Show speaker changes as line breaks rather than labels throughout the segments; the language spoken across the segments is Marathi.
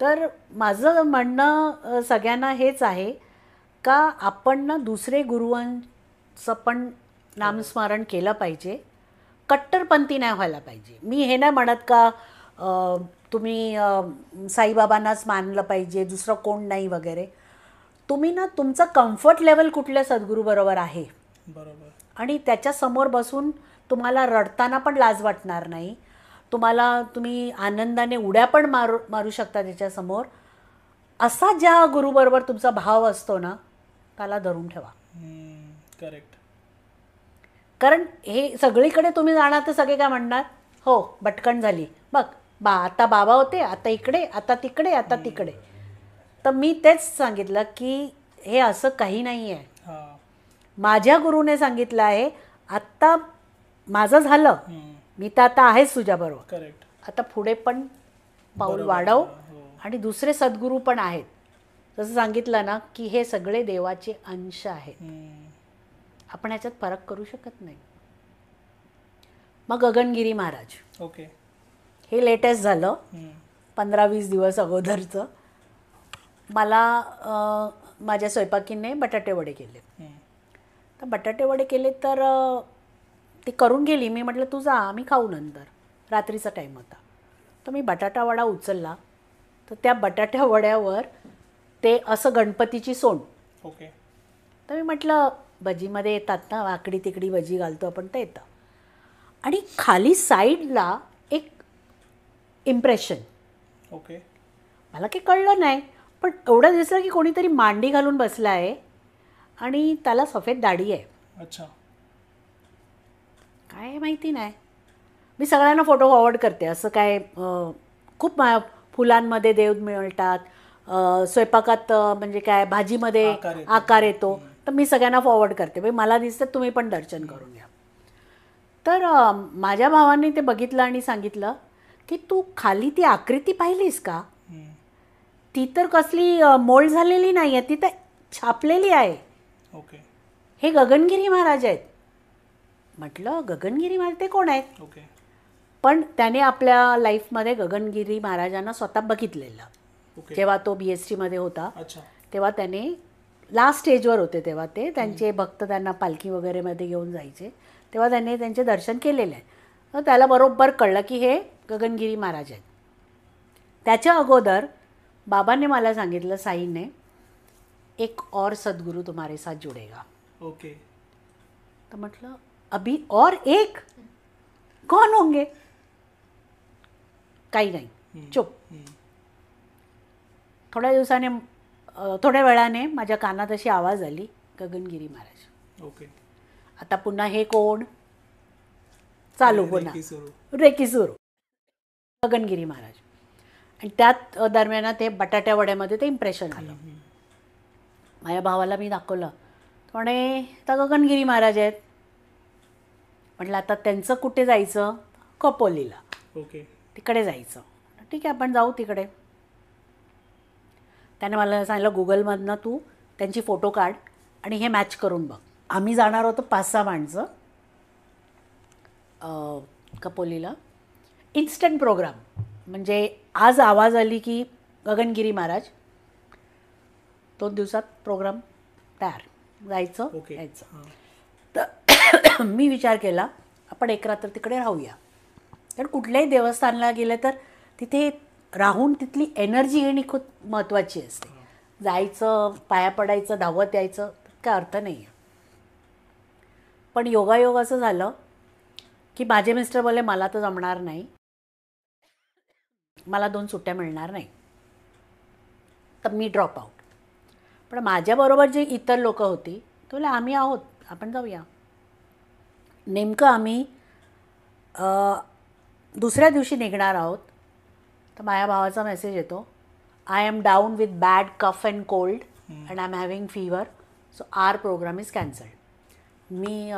तर माझं म्हणणं सगळ्यांना हेच आहे का आपण ना दुसरे गुरुवांचं पण नामस्मरण केलं पाहिजे, कट्टरपंथी नाही व्हायला पाहिजे. मी हे नाही म्हणत का तुम्ही साईबाबांनाच मानलं पाहिजे, दुसरं कोण नाही वगैरे. तुम्ही ना तुमचं कम्फर्ट लेवल कुठल्या सद्गुरूबरोबर आहे,
बरोबर,
आणि त्याच्यासमोर बसून तुम्हाला रडताना पण लाज वाटणार नाही, तुम्ही आनंदाने उड्या पण मारू शकता त्याच्यासमोर. असा ज्या गुरुबरोबर तुमचा भाव असतो ना त्याला धरून ठेवा.
करेक्ट.
कारण हे सगळीकडे तुम्ही जाणार तर सगळे काय म्हणणार, हो भटकण झाली बघ आता बाबा होते, आता इकडे, आता तिकडे, आता तिकडे. तर मी तेच सांगितलं की हे असं काही नाही आहे. माझ्या गुरुने सांगितलं आहे, आत्ता माझं झालं, मी तर आता आहेच तुझ्याबरोबर,
करेक्ट,
आता पुढे पण पाऊल वाढव. आणि दुसरे सद्गुरू पण आहेत, जसं सांगितलं ना की हे सगळे देवाचे अंश आहेत, आपण ह्याच्यात फरक करू शकत नाही. मग गगनगिरी महाराज,
ओके,
हे लेटेस्ट झालं 15-20 दिवस अगोदरचं. मला माझ्या स्वयंपाकीने बटाटे वडे केले. तर बटाटे वडे केले तर ती करून गेली. मी म्हटलं तू जा, आम्ही खाऊ नंतर, रात्रीचा टाईम होता. तर मी बटाटा वडा उचलला, तर त्या बटाट्या वड्यावर ते असं गणपतीची सोंड.
ओके.
तर मी म्हटलं भजीमध्ये येतात ना, वाकडी तिकडी भजी घालतो आपण, ते येतं. आणि खाली साईडला एक इम्प्रेशन.
ओके.
मला काही कळलं नाही, पण एवढं दिसलं की कोणीतरी मांडी घालून बसला आहे आणि त्याला सफेद दाढी आहे.
अच्छा.
काय माहिती नाही. मी सगळ्यांना फोटो फॉरवर्ड करते. असं काय खूप फुलांमध्ये देव मिळतात, स्वयंपाकात म्हणजे काय भाजीमध्ये आकार येतो, तर मी सगळ्यांना फॉरवर्ड करते, मला दिसतं तुम्ही पण दर्शन करून घ्या. तर माझ्या भावाने ते बघितलं आणि सांगितलं की तू खाली ती आकृती पाहिलीस का, ती तर कसली मोल्ड झालेली नाही आहे, ती तर छापलेली आहे.
ओके.
हे गगनगिरी महाराज आहेत. म्हटलं गगनगिरी महाराज ते कोण आहेत.
ओके.
पण त्याने आपल्या लाईफमध्ये गगनगिरी महाराजांना स्वतः बघितलेलं. जेव्हा तो BSTमध्ये होता तेव्हा त्याने लास्ट स्टेजवर होते, तेव्हा ते त्यांचे भक्त त्यांना पालखी वगैरेमध्ये घेऊन जायचे, तेव्हा त्यांनी त्यांचे दर्शन केलेले आहे. तर त्याला बरोबर कळलं की हे गगनगिरी महाराज आहेत. त्याच्या अगोदर बाबांनी मला सांगितलं, साईने, एक और सद्गुरू तुम्हारे साथ जुड़ेगा.
ओके.
तर म्हटलं अभी और एक, कौन होंगे. काही नाही, चुप. थोड्या वेळाने माझ्या कानात अशी आवाज आली, गगनगिरी महाराज.
ओके.
आता पुन्हा हे कोण, चालू पुन्हा रेकी सुरू, गगनगिरी महाराज. आणि त्यात दरम्यान ते बटाट्या वड्यामध्ये ते इम्प्रेशन आलं. माझ्या भावाला मी दाखवलं, म्हणे आता गगनगिरी महाराज आहेत. म्हटलं आता त्यांचं कुठे जायचं, कपोलीला.
ओके.
तिकडे जायचं. ठीक आहे, आपण जाऊ तिकडे. त्याने मला सांगितलं गुगलमधनं तू त्यांची फोटो काढ आणि हे मॅच करून बघ. आम्ही जाणार होतो 5-6 माणसं कपोलीला. इन्स्टंट प्रोग्राम, म्हणजे आज आवाज आली की गगनगिरी महाराज, 2 दिवसात प्रोग्राम तयार, जायचं यायचं. तर मी विचार केला आपण एक रात्र तिकडे राहूया. कारण कुठल्याही देवस्थानला गेलं तर तिथे राहून तिथली एनर्जी घेणे खूप महत्त्वाची असते. जायचं, पाया पडायचं, धावत यायचं, काय अर्थ नाही आहे. पण योगायोग असं झालं की माझे मिस्टर बोलले मला तर जमणार नाही, मला 2 सुट्ट्या मिळणार नाही, तर मी ड्रॉप आऊट. पण माझ्याबरोबर जे इतर लोक होती ते बोलले आम्ही आहोत, आपण जाऊया. नेमकं आम्ही दुसऱ्या दिवशी निघणार आहोत. तर माझ्या भावाचा मेसेज येतो, I am down with bad cough and cold and I am having fever, so our program is cancelled. मी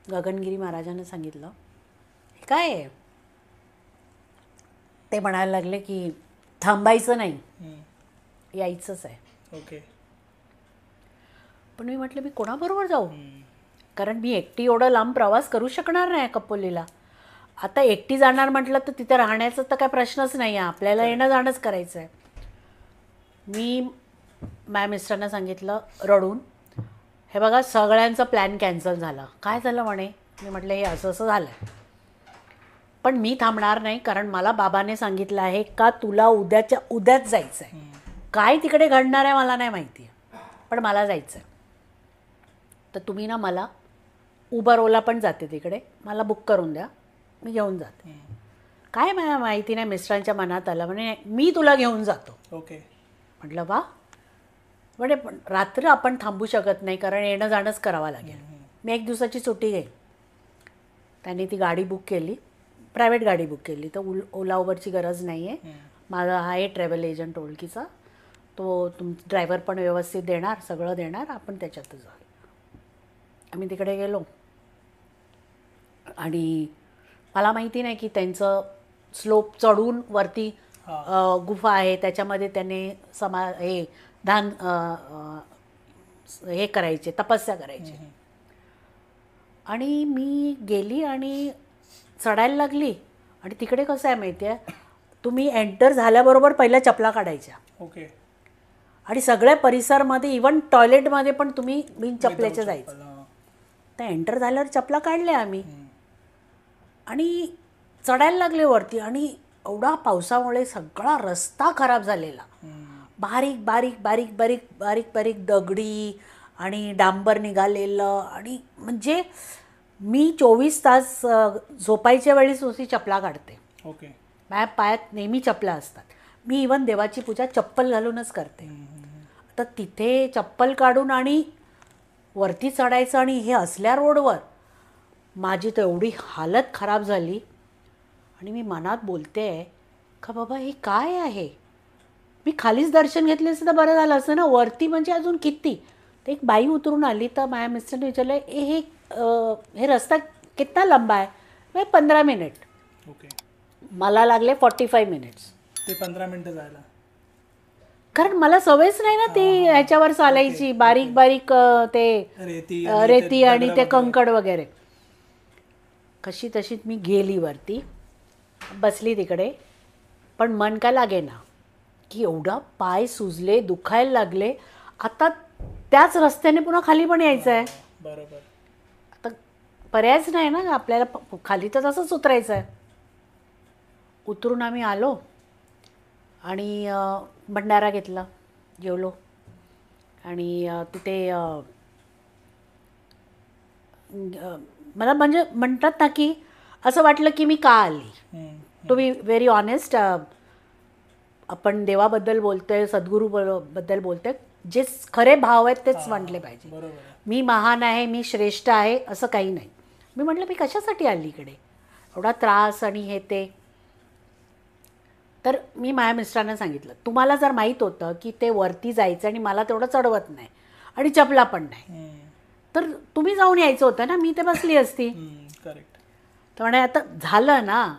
गगनगिरी महाराजांना सांगितलं हे काय आहे. ते म्हणायला लागले की थांबायचं नाही, यायचंच आहे.
ओके.
पण मी म्हटलं मी कोणाबरोबर जाऊ, कारण मी एकटी एवढं लांब प्रवास करू शकणार नाही कपोलीला. आता एकटी जाणार म्हटलं तर तिथे राहण्याचा तर काय प्रश्नच नाही आहे, आपल्याला येणं जाणंच करायचं आहे. मी माझ्या मिस्टरांना सांगितलं रडून, हे बघा सगळ्यांचा प्लॅन कॅन्सल झाला. काय झालं म्हणे. मी म्हटलं हे असं असं झालं आहे, पण मी थांबणार नाही, कारण मला बाबाने सांगितलं आहे का तुला उद्याच्या उद्याच जायचं आहे. काय तिकडे घडणार आहे मला नाही माहिती आहे, पण मला जायचं आहे. तर तुम्ही ना मला उबर ओला पण जाते तिकडे, मला बुक करून द्या, मी घेऊन जाते. काय मला माहिती नाही मिस्टरांच्या मनात आलं, म्हणे मी तुला घेऊन जातो.
ओके.
म्हटलं वा. म्हणजे पण रात्र आपण थांबू शकत नाही, कारण येणं जाणंच करावं लागेल. मी 1 दिवसाची सुट्टी घेईन. त्यांनी ती गाडी बुक केली, प्रायव्हेट गाडी बुक केली. तर ओला उबरची गरज नाही आहे. माझा आहे ट्रॅव्हल एजंट ओळखीचा, तो ड्रायव्हर पण व्यवस्थित देणार, सगळं देणार, आपण त्याच्यातच जाऊ. आम्ही तिकडे गेलो आणि मला माहिती नाही की त्यांचं स्लोप चढून वरती गुफा आहे, त्याच्यामध्ये त्याने हे ध्यान हे करायचे, तपस्या करायची. आणि मी गेली आणि चढायला लागली. आणि तिकडे कसं आहे माहिती आहे, तुम्ही एंटर झाल्याबरोबर पहिल्या चपला काढायच्या.
ओके.
आणि सगळ्या परिसरमध्ये इवन टॉयलेटमध्ये पण तुम्ही बिन चपल्याच्या जायचं. तर एंटर झाल्यावर चपला काढल्या आम्ही आणि चढायला लागले वरती. आणि एवढा पावसामुळे सगळा रस्ता खराब झालेला, बारीक बारीक बारीक बारीक बारीक बारीक दगडी आणि डांबर निघालेलं. आणि म्हणजे मी 24 तास झोपायच्या वेळेस नुसती चपला काढते.
ओके.
माझ्या पायात नेहमी चपला असतात. मी इवन देवाची पूजा चप्पल घालूनच करते. तर तिथे चप्पल काढून आणि वरती चढायचं, आणि हे असल्या रोडवर माझी तर एवढी हालत खराब झाली. आणि मी मनात बोलते आहे का बाबा हे काय आहे, मी खालीच दर्शन घेतले असतं तर बरं झालं असतं ना, वरती म्हणजे अजून किती. तर एक बाई उतरून आली, तर माझ्या मिस्टरने विचारलं हे रस्ता कितना लंबा आहे. म्हणजे 15 मिनिट.
ओके.
मला लागले 45 मिनिट्स.
ते 15 मिनिटं जायला,
कारण मला सवयच नाही ना ते ह्याच्यावर चालायची, बारीक बारीक ते रेती आणि ते कंकड वगैरे. कशी तशी मी गेली वरती, बसली तिकडे. पण मन काय लागे ना की एवढा पाय सुजले, दुखायला लागले. आता त्याच रस्त्याने पुन्हा खाली पण यायचं आहे.
बरोबर.
आता पर्यायच नाही ना आपल्याला, खाली तर तसंच उतरायचं आहे. उतरून आम्ही आलो आणि भंडारा घेतला, जेवलो. आणि तिथे मला म्हणजे म्हणतात ना की असं वाटलं की मी का आली. टू बी व्हेरी ऑनेस्ट, आपण देवाबद्दल बोलतोय, सद्गुरूबद्दल बोलतोय, जे खरे भाव आहेत तेच म्हटले पाहिजे. मी महान आहे, मी श्रेष्ठ आहे असं काही नाही. मी म्हटलं मी कशासाठी आली इकडे, एवढा त्रास आणि हे ते. तर मी माझ्या मिस्टरांना सांगितलं, तुम्हाला जर माहीत होतं की ते वरती जायचं आणि मला तेवढं चढवत नाही आणि चपला पण नाही, तर तुम्ही जाऊन यायचं होतं ना, मी ते बसली असती.
करेक्ट.
तर म्हणे आता झालं ना,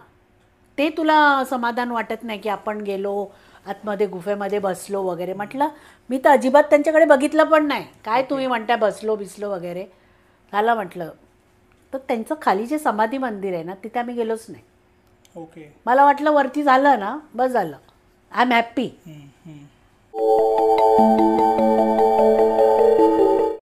ते तुला समाधान वाटत नाही की आपण गेलो आतमध्ये गुफेमध्ये बसलो वगैरे. म्हटलं मी तर अजिबात त्यांच्याकडे बघितलं पण नाही, काय तुम्ही म्हणताय बसलो बिसलो वगैरे. झालं म्हटलं. तर त्यांचं खाली जे समाधी मंदिर आहे ना, तिथे आम्ही गेलोच नाही.
ओके.
मला वाटलं वरती झालं ना, बस झालं, आय एम हॅप्पी.